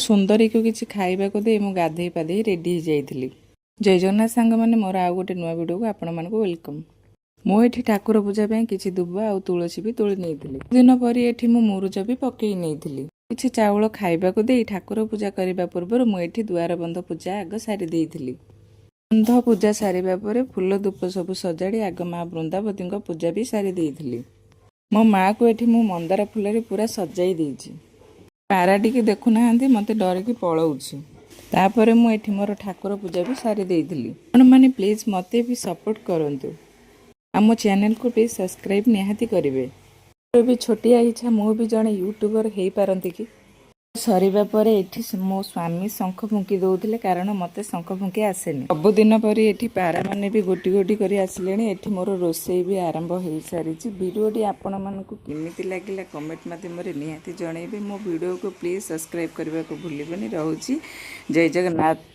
सुंदरी को किसी खाइबा को दे मु गाधे पाधे रेडी हो जाइली। जय जगन्नाथ सांग मैंने मोर आउ गोटे नुआ वीडियो को आपण मानक वेलकम। मु एठी ठाकुर पूजा पे किसी दुब आ तुलसी भी तोली नहीं दिन पर एठी मु मुरुज भी पकई नहीं किसी चाउल खाइबा को दे ठाकुर पूजा करने पूर्व मुझे दुआर बंध पूजा आग सारी देइथिली। बंध पूजा सारिबा परे फूल धूप सब सजाड़ी आग माँ बृंदावती पूजा भी सारी देइथिली। मो माँ को एठी मु मंदार फूल पूरा सजाई देइछि। पाराटी की देखुना मते डरिकी पलाउछि। तापर मुझे मोर ठाकुर पूजा भी सारी देइथिली। आपण माने प्लीज मते भी सपोर्ट करंतु। आम चैनल को भी सब्सक्राइब निहाती करेंगे। भी छोटिया इच्छा मु भी जड़े यूट्यूबर हो पारती कि सरीबा परे एठी मो स्वामी शंख फुंकी दौले कारण मते शंख फुंकी आसेनी। सबुदिन पर एठी पारा माने भी गोटी गोटी करी आसिलेनी। एठी मोर रोषेई भी आरंभ हो सारी। वीडियोटी आपण मानकु केमिति लागिला कमेंट माध्यम रे निहाती जणैबे। मो वीडियो को प्लीज सब्सक्राइब करबा को भूलिबनी। रहउची जय जगन्नाथ।